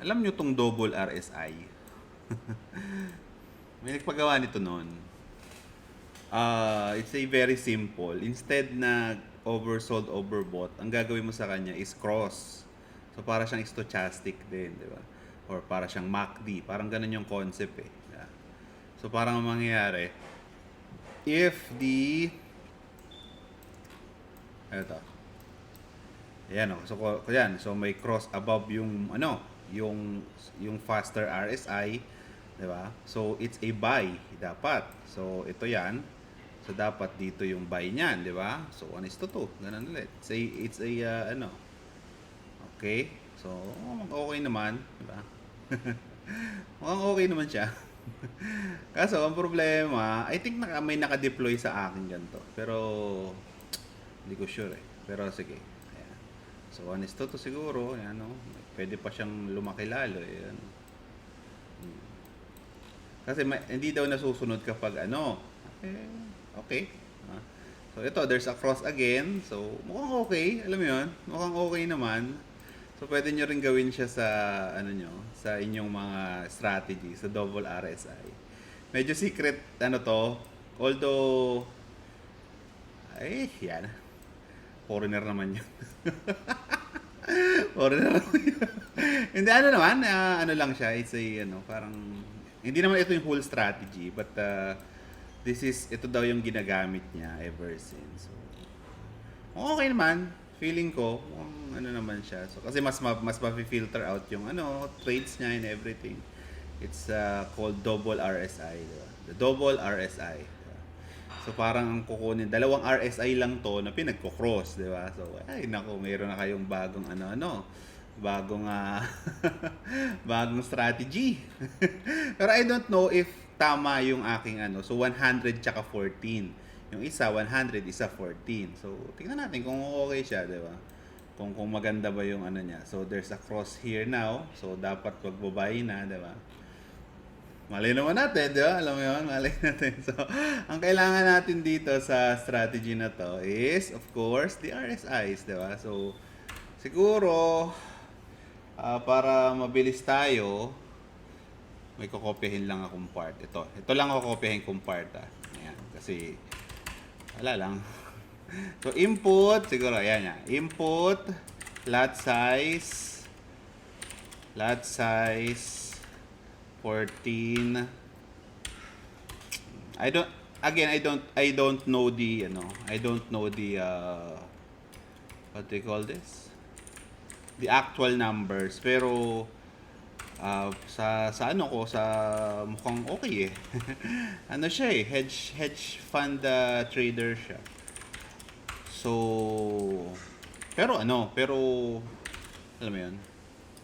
Alam nyo tong double RSI? May nagpagawa nito noon. It's a very simple. Instead na oversold, overbought, ang gagawin mo sa kanya is cross. So, para siyang stochastic din, di ba? Or para siyang MACD. Parang ganun yung concept eh. Yeah. So, parang ang mangyayari, if the... Ito. Ayan o. So, yan. So, may cross above yung, yung faster RSI. Diba? So, it's a buy. Dapat. So, ito yan. So, dapat dito yung buy niyan. Diba? So, 1:2. Ganun ulit. It's a. Okay. So, okay naman. Diba? Mukhang okay naman siya. Kaso, ang problema, I think may naka-deploy sa akin ganito. Pero, hindi ko sure eh. Pero, sige. Ayan. So, 1:2 siguro. Ayan, no? Pwede pa siyang lumaki lalo. Ayan. Kasi hindi daw nasusunod kapag okay. Ah. So ito, there's a cross again. So mukhang okay, alam mo 'yun? Mukhang okay naman. So pwede nyo rin gawin siya sa sa inyong mga strategy sa double RSI. Medyo secret to. Although yan. Foreigner naman 'yun. Foreigner naman 'yun. Hindi naman, ano lang siya, it's a parang hindi naman ito yung whole strategy, but ito daw yung ginagamit niya ever since. So, okay naman, feeling ko, naman siya. So, kasi mas ma-filter out yung trades niya and everything. It's called double RSI, diba? The double RSI. Diba? So, parang ang kukunin, dalawang RSI lang to na pinagko-cross, diba? So, ay nako, mayroon na kayong bagong bagong bagong strategy. Pero I don't know if tama yung aking So 100 tsaka 14. Yung isa 100, isa 14. So tingnan natin kung okay siya, 'di ba? Kung maganda ba yung niya. So there's a cross here now. So dapat magbabay na, 'di ba? Malay naman natin, di ba? Alam mo yun, malay natin. So, ang kailangan natin dito sa strategy na to is, of course, the RSIs, di ba? So, siguro, para mabilis tayo, may kokopyahin lang akong part. Ito lang kokopyahin kong part. Ayan, kasi wala lang. So input, siguro ayan yan. Input, lot size 14. I don't know the what do you call this? The actual numbers, pero sa mukhang okay eh. Siya eh, hedge fund trader siya. So pero alam mo 'yun,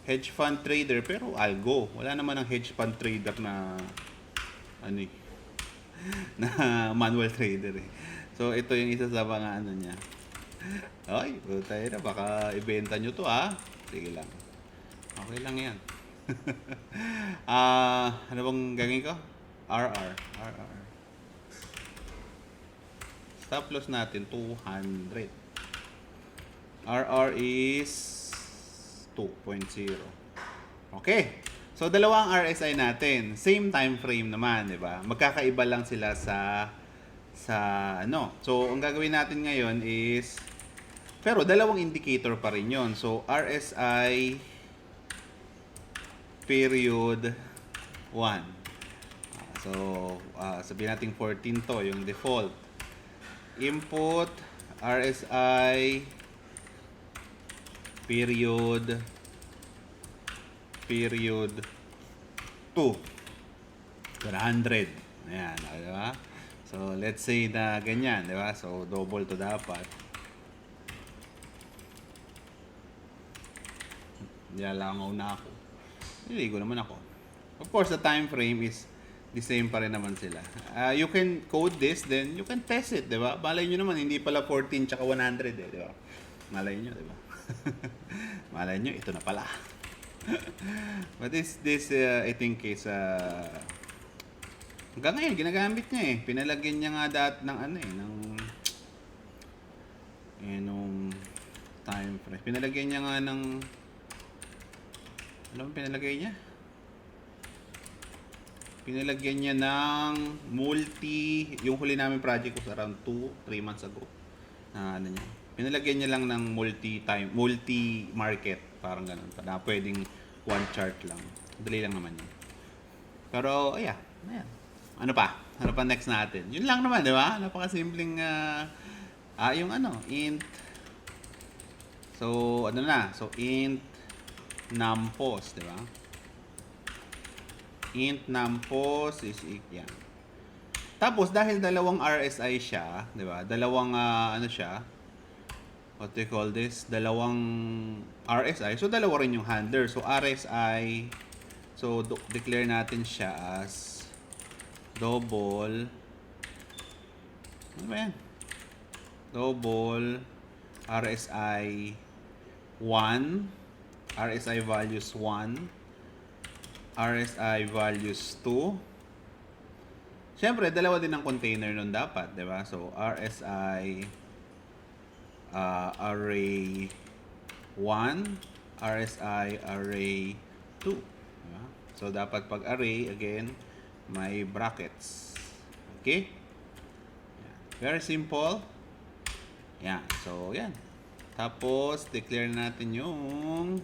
hedge fund trader pero algo. Wala naman ang hedge fund trader na na manual trader eh. So ito yung isa sa mga niya. Ay, tayo na, baka ibenta nyo to sige lang. Okay lang yan. Ano bang gagawin ko? RR. Stop loss natin 200. RR is 2.0. Okay. So dalawang RSI natin, same time frame naman, 'di ba? Magkakaiba lang sila sa So ang gagawin natin ngayon is pero dalawang indicator pa rin 'yon. So RSI period 1. So, sabihin natin 14 to, yung default. Input, RSI, period 2. 100. Ayan, di ba? So, let's say na ganyan, di ba? So, double to dapat. Nilalangaw na ako. Niligo naman ako. Of course, the time frame is the same pa rin naman sila. You can code this, then you can test it, di ba? Malay nyo naman, hindi pala 14 tsaka 100 di ba? Malay nyo, di ba? Malay nyo, ito na pala. But this I think is hanggang ngayon, ginagamit niya eh. Pinalagyan niya nga ng nung time frame. Pinalagyan niya nga ng Ano bang pinalagay niya? Pinalagyan niya ng multi, yung huli namin project was around 2-3 months ago. Ano niya. Pinalagyan niya lang ng multi market, parang ganun. Na pwedeng one chart lang. Dali lang naman yun. Pero ayan. Ano pa? Ano pa next natin? Yun lang naman, di ba? Napakasimpleng yung int. So, ano na? So, int numpos, di ba? Int numpos is yan. Tapos dahil dalawang RSI siya, 'di ba? Dalawang siya. What do you call this? Dalawang RSI. So dalawa rin yung handler. So RSI, so declare natin siya as double, ano ba yan? Double RSI 1, RSI values 1, RSI values 2. Siyempre, dalawa din ang container nun dapat, di ba? So, RSI array 1, RSI array 2. Diba? So, dapat pag array, again, may brackets. Okay? Yan. Very simple. Yan. So, yan. Tapos, declare natin yung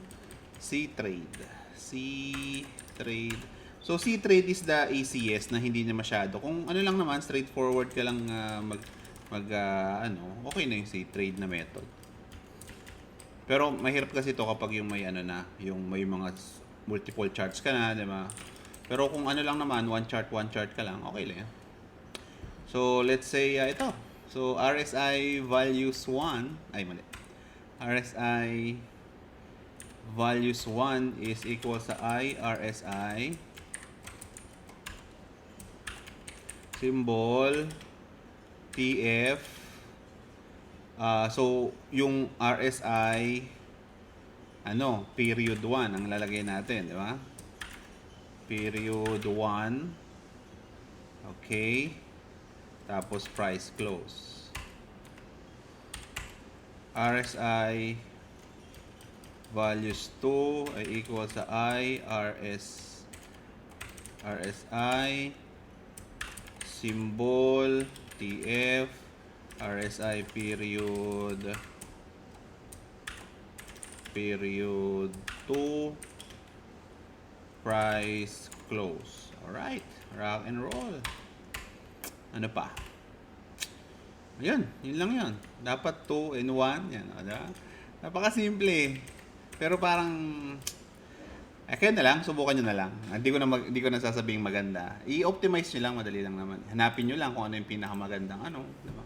ctrade. Ctrade. So, ctrade is the easiest na hindi na masyado. Kung ano lang naman, straightforward ka lang okay na yung ctrade na method. Pero mahirap kasi ito kapag yung may yung may mga multiple charts ka na, di ba? Pero kung ano lang naman, one chart ka lang, okay lang yan. So, let's say ito. So, RSI values 1, ay mali. RSI values 1 is equal sa RSI symbol TF. So yung RSI period 1 ang lalagay natin, di ba? Period 1. Okay. Tapos price close. RSI values 2 ay equal sa RSI symbol TF RSI period 2 price close. Alright, rock and roll. Ano pa? Ayun, yun lang yun. Dapat 2 and 1. Yan, napakasimple. Pero parang kaya na lang, subukan nyo na lang. Hindi ko na sasabing maganda. I-optimize nyo lang, madali lang naman. Hanapin nyo lang kung ano yung pinakamagandang diba?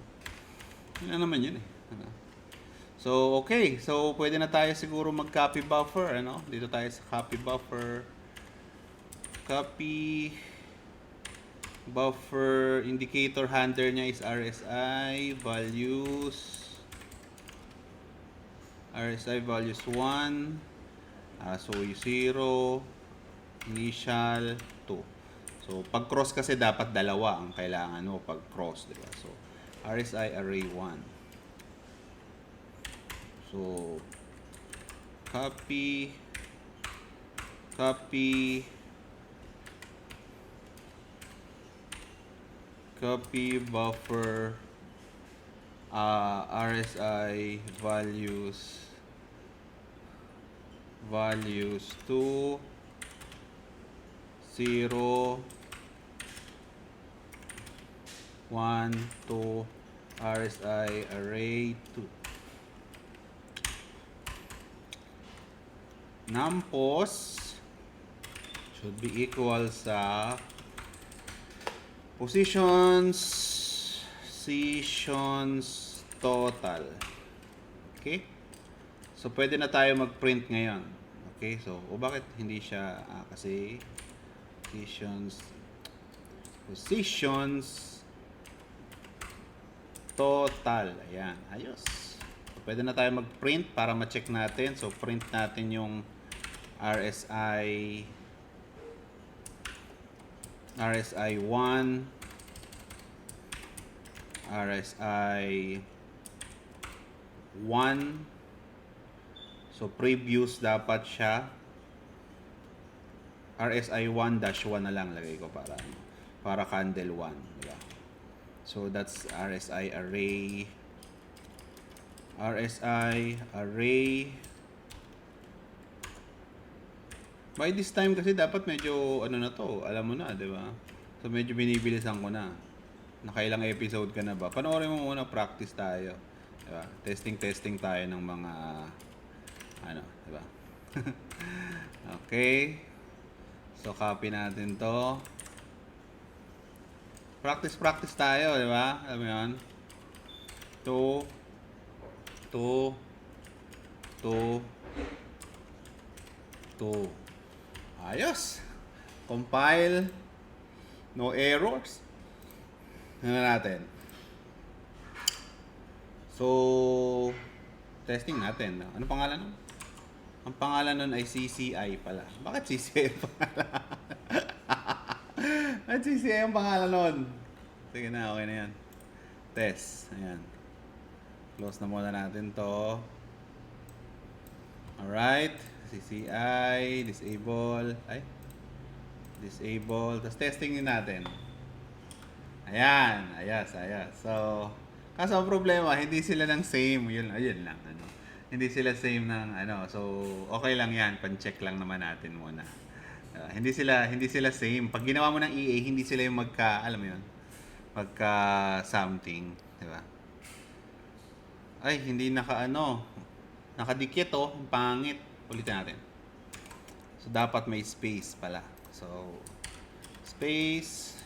Yun lang naman yun eh. So, okay. So, pwede na tayo siguro mag-copy buffer, Dito tayo sa copy buffer. Copy buffer indicator handler niya is RSI values 1. So, 0, initial, 2. So, pag cross kasi dapat dalawa ang kailangan mo pag cross, diba? So, RSI array 1. So, copy buffer RSI values 2, 0, 1, 2, RSI array 2. Numpos should be equal sa positions total. Okay? So, pwede na tayo mag-print ngayon. Okay? So, bakit hindi siya, kasi positions total. Ayan. Ayos. So, pwede na tayo mag-print para ma-check natin. So, print natin yung RSI 1, RSI 1. So, previous dapat siya RSI 1-1 na lang lagay ko para candle 1, di ba? So that's RSI array. RSI array. By this time kasi dapat medyo ano na to, alam mo na, di ba? So medyo binibilisan ko na. Nakailang episode ka na ba? Panoorin mo muna, practice tayo. Di ba? Testing tayo ng mga ano, di ba? Okay. So copy natin to. Practice tayo, di ba? Alam mo 'yan? 2 2 Ayos. Compile. No errors. Ano natin? So, testing natin. Ano pangalan nun? Ang pangalan nun ay CCI pala. Bakit CCI ang pangalan? At CCI ang pangalan nun? Sige na, okay na yan. Test. Ayan. Close na muna natin to. Alright. CCI. Disable. Disable. Tapos testing din natin. Ayan. Ayos. So, kaso ang problema, hindi sila ng same. Ayun lang. Hindi sila same ng ano. So, okay lang yan. Pan-check lang naman natin muna. Hindi sila same. Pag ginawa mo ng EA, hindi sila yung alam mo yun? Something. Diba? Ay, hindi nakadikit ang pangit. Ulitin natin. So, dapat may space pala. So, space.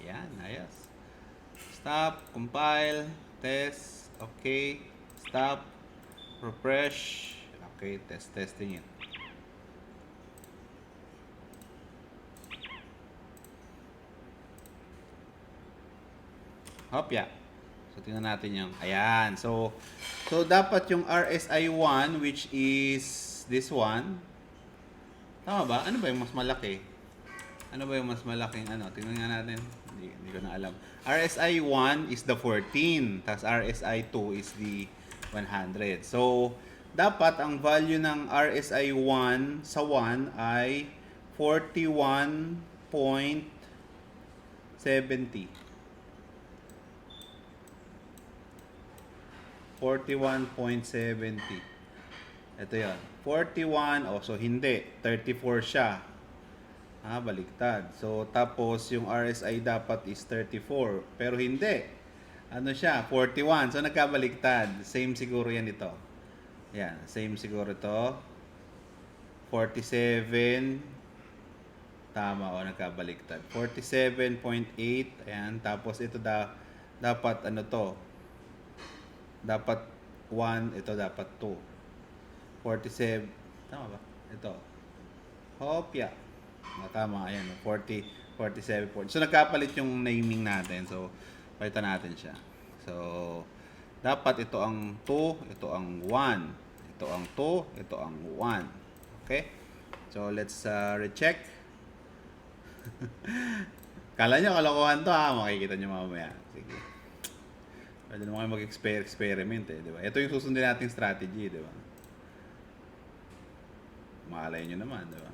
Ayan, ayos. Stop, compile, test, okay. Stop, refresh. Okay, testing it. Hopya. So, tingnan natin yung, ayan. So dapat yung RSI 1, which is this one. Tama ba? Ano ba yung mas malaki? Tingnan nga natin. Hindi ko na alam. RSI 1 is the 14. Tapos RSI 2 is the 100. So, dapat ang value ng RSI 1 sa 1 ay 41.70. 41.70. Ito yan. 41. So hindi. 34 siya. Baliktad. So, tapos yung RSI dapat is 34. Pero hindi. Ano siya? 41. So, nagkabaliktad. Same siguro yan ito. Yan. Same siguro ito. 47. Tama. Nagkabaliktad. 47.8. Ayan. Tapos ito dapat ano to? Dapat 1, ito dapat 2. 47. Tama ba? Ito. Hopya. Tama. Ayan. 47. So, nagkapalit yung naming natin. So, palitan natin siya. So, dapat ito ang 2, ito ang 1. Ito ang 2, ito ang 1. Okay? So, let's recheck. Kala nyo kalokohan to makikita nyo mamaya. Sige. Pwede naman kayo mag-experiment di ba? Ito yung susundin nating strategy, di ba? Malay nyo naman, di ba?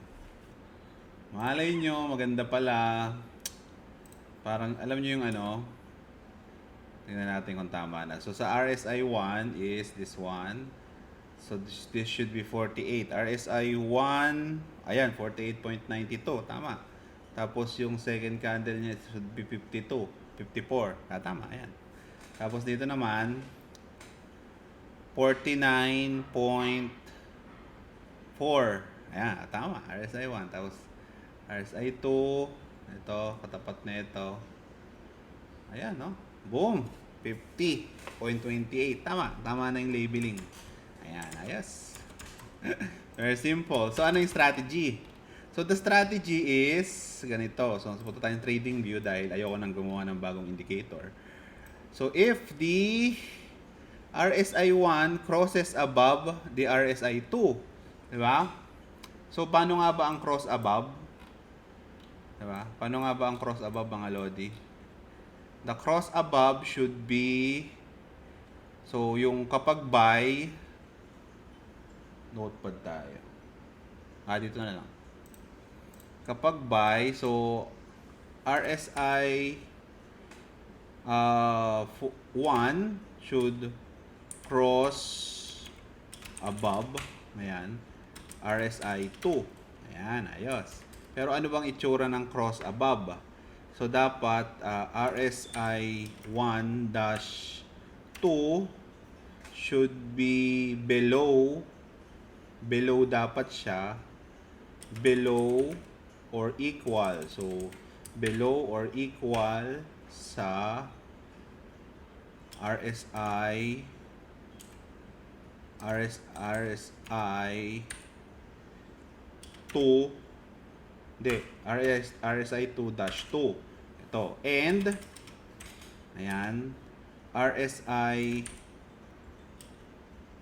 Malay nyo, maganda pala. Parang, alam nyo yung tingnan natin kung tama na. So, sa RSI 1 is this one. So, this should be 48. RSI 1, ayan, 48.92. Tama. Tapos, yung second candle niya should be 52. 54. Tama, ayan. Tapos dito naman 49.4. Ayan, tama. RSI 1. Tapos RSI 2. Ito, katapat na ito. Ayan, no? Boom! 50.28. Tama na yung labeling. Ayan, ayos. Very simple. So, ano yung strategy? So, the strategy is ganito. So, punta tayong trading view dahil ayoko nang gumawa ng bagong indicator. So, if the RSI 1 crosses above the RSI 2, di ba? So, paano nga ba ang cross above? Di ba? Paano nga ba ang cross above, mga Lodi? The cross above should be, so, yung kapag buy, Notepad tayo. Dito na lang. Kapag buy, so RSI 1 should cross above. Ayan. RSI 2. Ayan, ayos. Pero ano bang itsura ng cross above? So, dapat RSI 1-2 should be below dapat siya, below or equal. So, below or equal sa RSI 2, hindi, RSI 2-2. Ito, and, ayan, RSI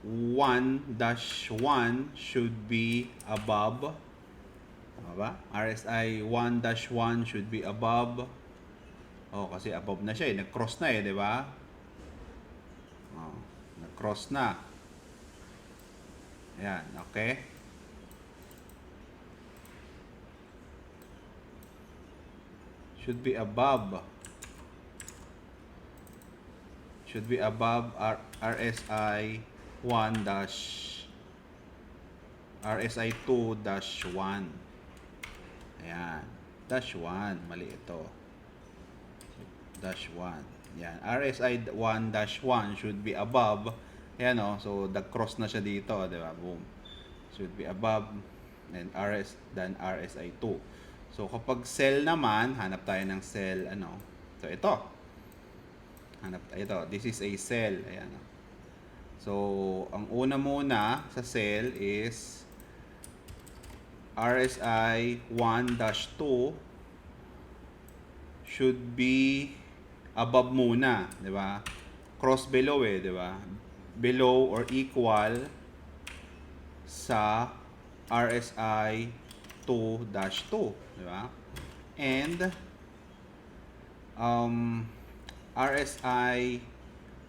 1-1 should be above. Tama ba? RSI 1-1 should be above. Oh, kasi above na siya eh. Nag-cross na eh, di ba? Oh, nag-cross na. Ayan, okay. Should be above. Should be above RSI 1 RSI 2-1. Ayan. -1. Mali ito. -1. Yan. RSI 1-1 should be above. Ayan o. So, nag-cross na siya dito. Diba? Boom. Should be above and RSI 2. So, kapag cell naman, hanap tayo ng cell. Ano? So, ito. Ito. This is a cell. Ayan o. So, ang una muna sa cell is RSI 1-2 should be above muna, 'di ba? Cross below eh, 'di ba? Below or equal sa RSI 2-2, 'di ba? And RSI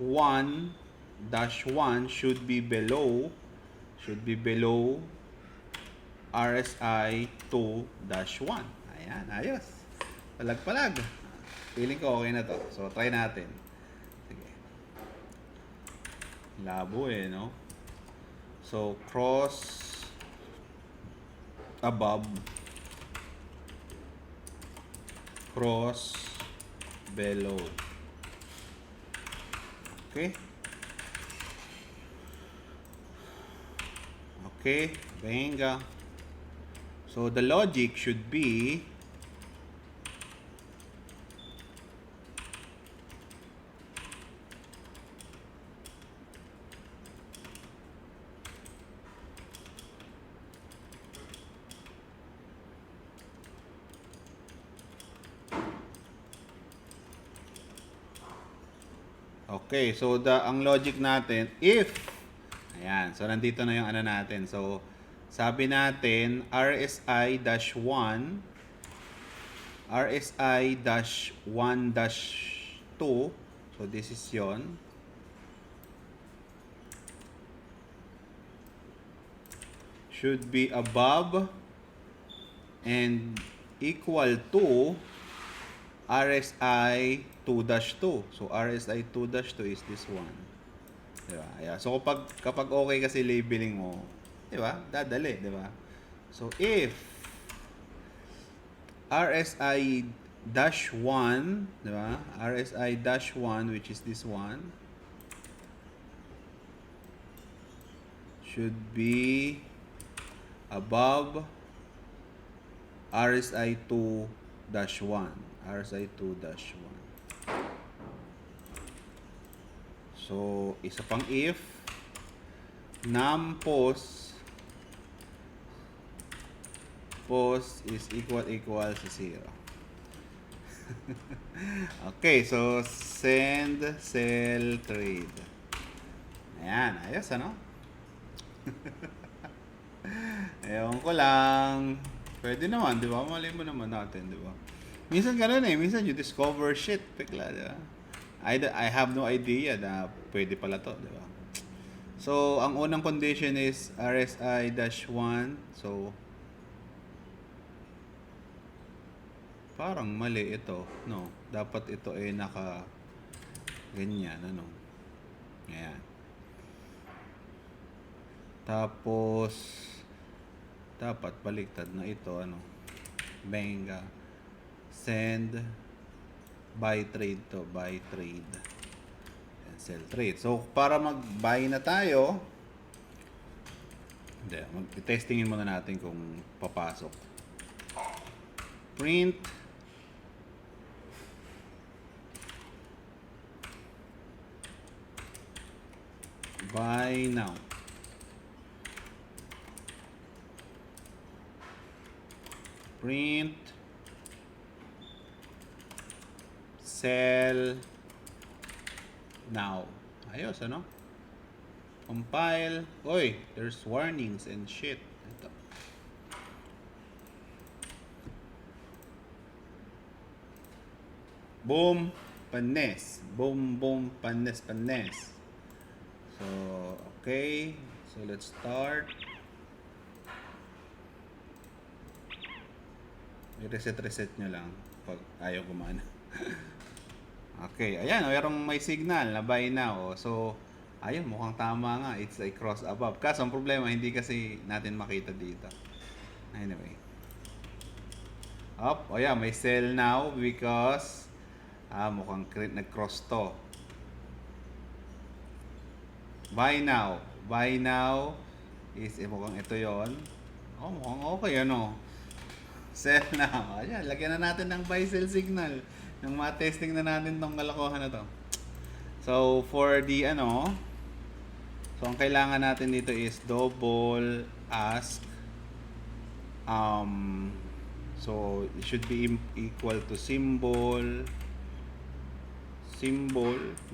1-1 should be below RSI 2-1. Ayan, ayos. Palag-palag. Feeling ko okay na to. So, try natin. Sige. Labo eh, no? So, cross above, cross below. Okay? Okay, venga. So the logic should be okay, so ang logic natin, if, ayan, so nandito na yung ano natin. So, sabi natin, RSI-1, RSI-1-2, so this is yon. Should be above and equal to RSI 2-2. So, RSI 2-2 is this one. Diba? Yeah. So, kapag okay kasi labeling mo, diba? Dadali, diba? So, if RSI-1, diba? RSI-1, which is this one, should be above RSI 2-1. RSI 2-1. So, isa pang if, num pos is equal sa 0. Okay, so send cell trade. Ayan, ayos ano? Ewan ko lang. Pwede naman, di ba? Malay mo naman natin, di ba? Minsan ganun eh. Minsan you discover shit. Bigla, di ba? I have no idea na pwede pala to, di ba? So, ang unang condition is RSI-1. So, parang mali ito. No, dapat ito ay naka ganyan, ano. Ayan. Tapos, dapat baliktad na ito, ano. Benga. Send. Buy trade to. Buy trade. And sell trade. So, para mag-buy na tayo, hindi, mag-testingin muna natin kung papasok. Print. Buy now. Print. Sell now. Ayos, ano? Compile. Oy, there's warnings and shit. Ito. Boom, panes. Boom, boom, panes, panes. So, okay. So, let's start. I-reset nyo lang pag ayaw gumana. Okay, ayan, mayroong may signal na buy now. So, ayun, mukhang tama nga. It's a cross above. Kaso, ang problema, hindi kasi natin makita dito. Anyway. Up, oh yeah, may sell now because mukhang nag-cross to. Buy now. Buy now is mukhang ito yon. Oh, mukhang okay, ano. Sell now. Ayan, lagyan na natin ng buy sell signal. Nang ma-testing na natin tong kalokohan na to. So, for the so ang kailangan natin dito is double ask. So, it should be equal to symbol,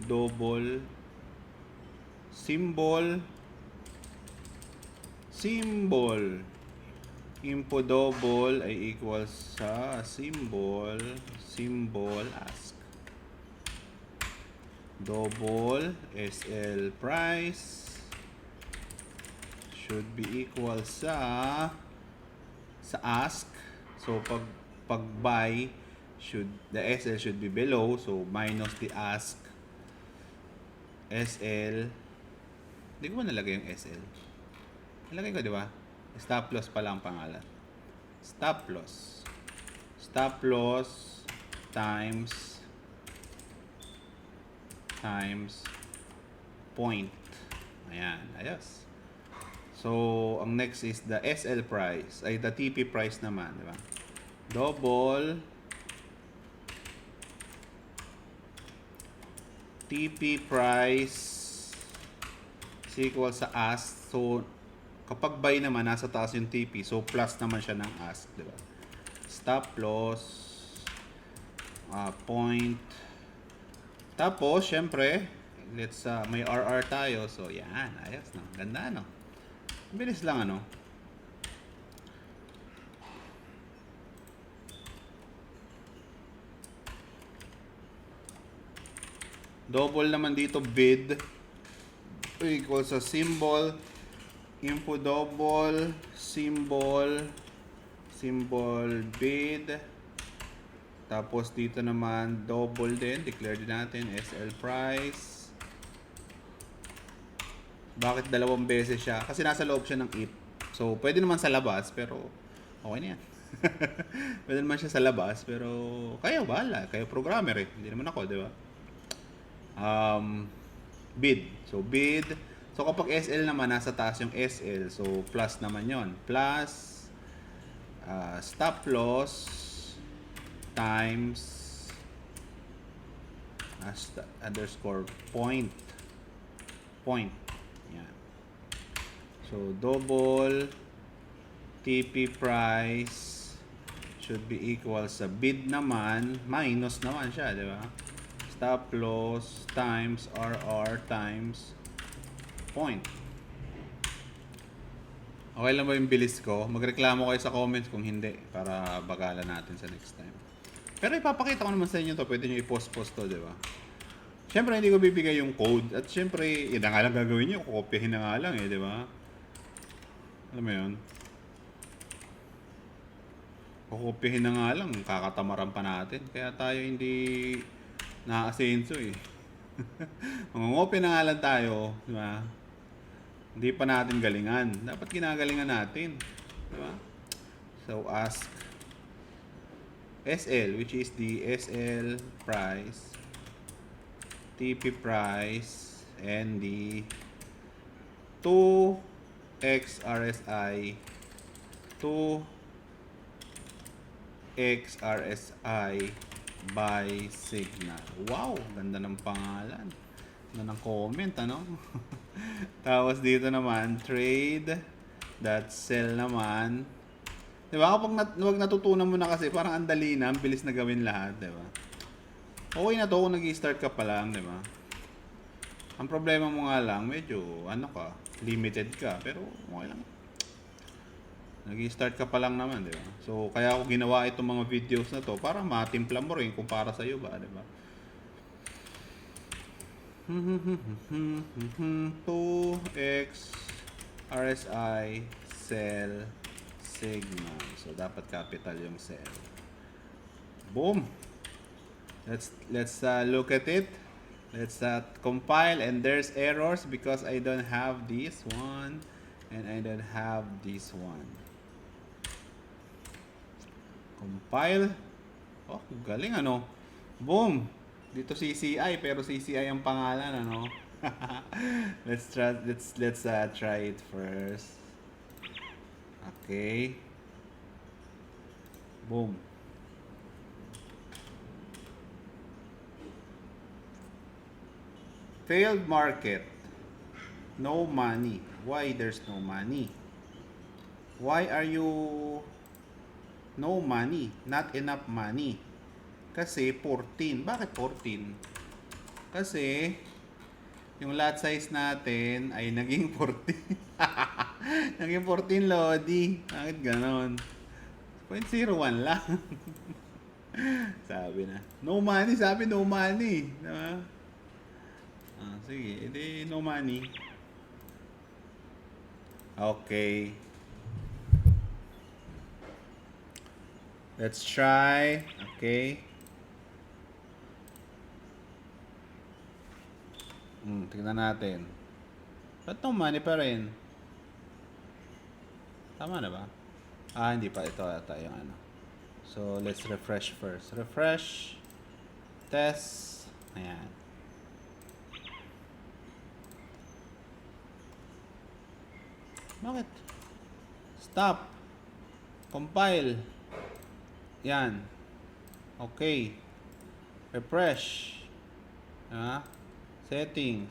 double, symbol. Info double ay equals sa symbol ask. Double SL price should be equal sa ask. So pag buy, the SL should be below, so minus the ask SL. Hindi ko ba nalagay yung SL? Nalagay ko, di ba? Stop loss pala ang pangalan. Stop loss times point. Ayan, ayos. So, ang next is the SL price, ay the TP price naman, di ba? Double TP price is equal sa ask. So, kapag buy naman, nasa taas yung TP. So, plus naman siya ng ask, di ba? Stop loss point. Tapos, syempre, may RR tayo. So, yan. Ayos, no? Ganda, no? Bilis lang, ano? Double naman dito, bid equals sa symbol, info double, symbol bid. Tapos dito naman, double din, declare din natin, SL price. Bakit dalawang beses siya? Kasi nasa loob siya ng if. So, pwede naman sa labas, pero okay na yan. Pwede naman siya sa labas, pero kayo bahala. Kayo programmer eh. Hindi naman ako, di ba? Bid. So, bid. So, kapag SL naman, nasa taas yung SL. So, plus naman yon. Plus, stop loss times underscore point. Yan. So, double TP price should be equal sa bid naman, minus naman siya, di ba? Stop loss times RR times point. Okay lang ba yung bilis ko? Magreklamo kayo sa comments kung hindi, para bagalan natin sa next time. Pero ipapakita ko naman sa inyo to, pwede nyo i-post to, di ba? Siyempre, hindi ko bibigay yung code. At siyempre, yun na nga lang gagawin nyo. Kukopyahin na nga lang eh, di ba? Alam mo yun? Kukopyahin na nga lang. Kakatamaran pa natin. Kaya tayo hindi na-asenso eh. Mangungopya na nga lang tayo. Di ba? Hindi pa natin galingan. Dapat ginagalingan natin. Di ba? So, ask SL, which is the SL price, TP price, and the 2X RSI, 2X RSI by Signal. Wow, ganda ng pangalan. Ganda ng comment, ano? Tapos dito naman, trade that sell naman. Diba? Kapag natutunan mo na kasi, parang ang dali na, ang bilis na gawin lahat, diba? Okay na to kung nag-i-start ka pa lang, diba? Ang problema mo nga lang, medyo, limited ka, pero okay lang. Nag-i-start ka pa lang naman, diba? So, kaya ako ginawa itong mga videos na to, para matimpla mo rin kung para sa'yo ba, diba? 2X RSI sell Signal. So dapat capital yung sell. Boom. Let's look at it. Let's compile, and there's errors because I don't have this one and I don't have this one. Compile. Oh, galing ano. Boom. Dito CCI pero CCI ang pangalan ano. let's try it first. Okay. Boom. Failed market. No money. Why there's no money? Why are you no money? Not enough money. Kasi 14. Bakit 14? Kasi yung lot size natin ay naging 14. Naging 14 Lodi. Bakit ganon? 0.01 lang. Sabi na. No money. Sabi no money. Diba? Sige. Edi no money. Okay. Let's try. Okay. Tignan natin. Ba't no money pa rin? Tama na ba? Hindi pa. Ito ata yung ano. So, let's refresh first. Refresh. Test. Ayan. Bakit? Stop. Compile. Yan. Okay. Refresh. Settings.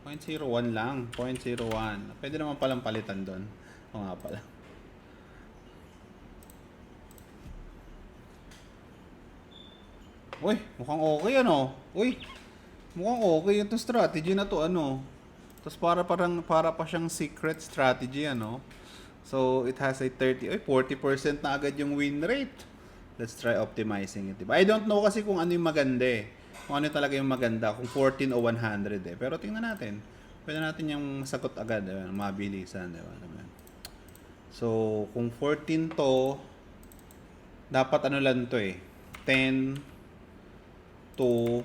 0.01 lang. 0.01. Pwede naman palang palitan doon. O nga pala. Uy, mukhang okay ano. Uy, mukhang okay itong strategy na to ano. Tapos para pa siyang secret strategy ano. So it has a 40% na agad yung win rate. Let's try optimizing it. Diba? I don't know kasi kung ano yung maganda eh. Kung ano talaga yung maganda, kung 14 o 100 eh. Pero tingnan natin. Pwede natin yung sagot agad, diba? Mabilisan, diba? So, kung 14 to, dapat ano lang to eh. 10 to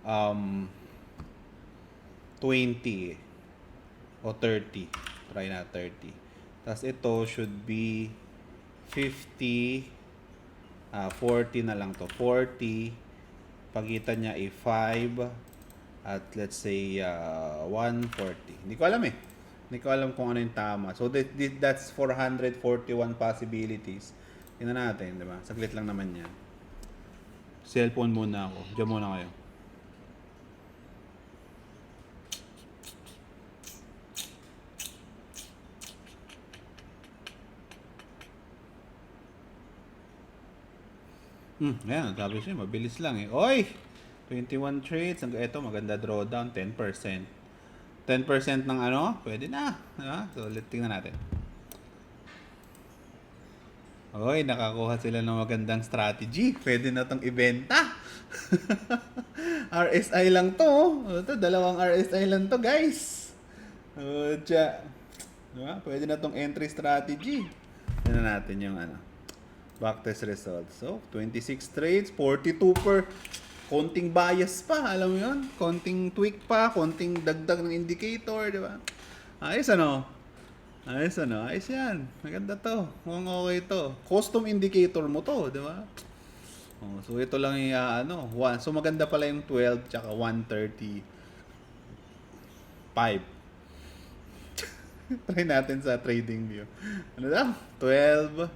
20 o 30. Try na 30. Tapos ito should be 50, 40 na lang to. 40, pagitan niya ay 5, at let's say 140. Hindi ko alam eh. Hindi ko alam kung ano yung tama. So that's 441 possibilities. Tingnan natin, di ba? Saglit lang naman yan. Cellphone muna ako. Diyan muna kayo. Ayan, sabi siya, mabilis lang eh. Oy! 21 trades. Ito, maganda drawdown, 10%. 10% ng ano, pwede na. Diba? So, tingnan natin. Hoy, nakakuha sila ng magandang strategy. Pwede na tong ibenta. RSI lang to. Ito, dalawang RSI lang to, guys. Tsa. Diba? Pwede na tong entry strategy. Tignan natin yung backtest results. So, 26 trades, 42 per. Konting bias pa, alam mo yun? Konting tweak pa, konting dagdag ng indicator, di ba? Ayos ano? Ayos yan. Maganda to. Mukhang okay to. Custom indicator mo to, di ba? Oh, so ito lang yung So maganda pala yung 12 tsaka 135. Try natin sa trading view. Ano daw? 12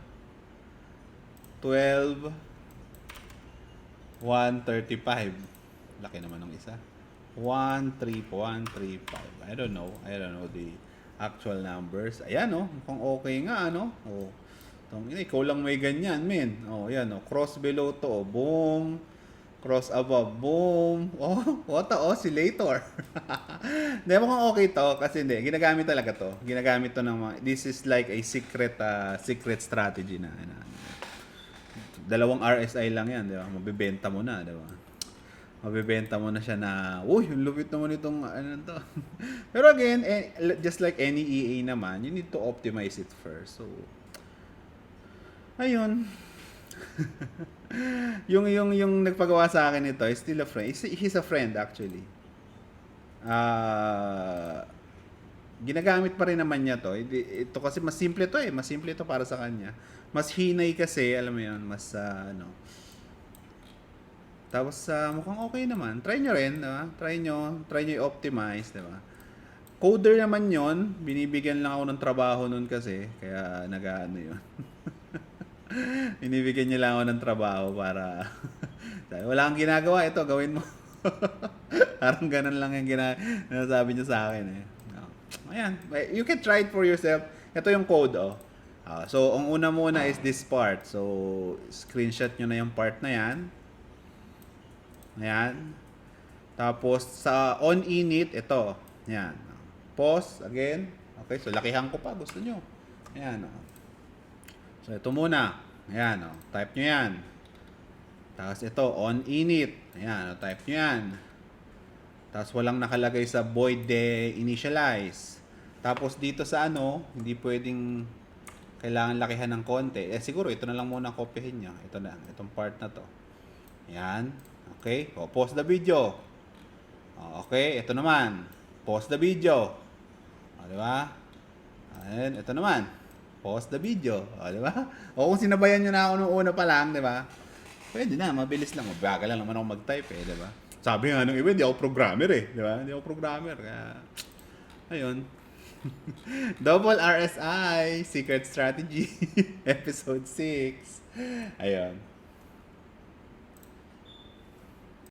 135. Laki naman ng isa. 135. I don't know the actual numbers. Ayan mukhang okay nga Oh. Ikaw lang may ganyan, men. Oh, yan cross below to, boom. Cross above, boom. Oh, what a oscillator. Hindi, mukhang okay to kasi ginagamit talaga to. Ginagamit to ng this is like a secret strategy na. Dalawang RSI lang yan, di ba? Mabibenta mo na, di ba? Mabibenta mo na siya na, uy, yung lupit naman itong to. Pero again, just like any EA naman, you need to optimize it first. So, ayun. yung nagpagawa sa akin ito is still a friend. He's a friend actually. Ginagamit pa rin naman niya to. Ito kasi mas simple to Mas simple to para sa kanya. Mas hinay kasi, alam mo yun, mas Tapos mukhang okay naman. Try nyo rin, diba? Try nyo i-optimize, diba? Coder naman yon, binibigyan lang ako ng trabaho nun kasi, kaya yun. Binibigyan niya lang ako ng trabaho para wala kang ginagawa, ito gawin mo. Parang ganun lang yung sabi niya sa akin Ayan, you can try it for yourself. Ito yung code so ang una muna is this part. So screenshot nyo na yung part na yan. Ayan. Tapos sa on init ito. Ayan. Pause again. Okay, so lakihan ko pa, gusto nyo. Ayan So ito muna. Ayan type nyo yan. Tapos ito on init. Ayan, type nyo yan. Tapos walang nakalagay sa void initialize. Tapos dito sa hindi pwedeng kailangan lakihan ng konti. Siguro ito na lang muna kopyahin nyo. Ito na, itong part na to. Ayan. Okay. Pause the video. Okay, ito naman. Pause the video. Di ba? Ayan, ito naman. Pause the video. Di ba? O kung sinabayan nyo na ako nung una pa lang, di ba? Pwede na, mabilis lang. Mabagal lang naman ako mag-type di ba? Sabi nga nung iba, hindi ako programmer di ba? Hindi ako programmer. Kaya, ayun. Double RSI, Secret Strategy, Episode 6. Ayun.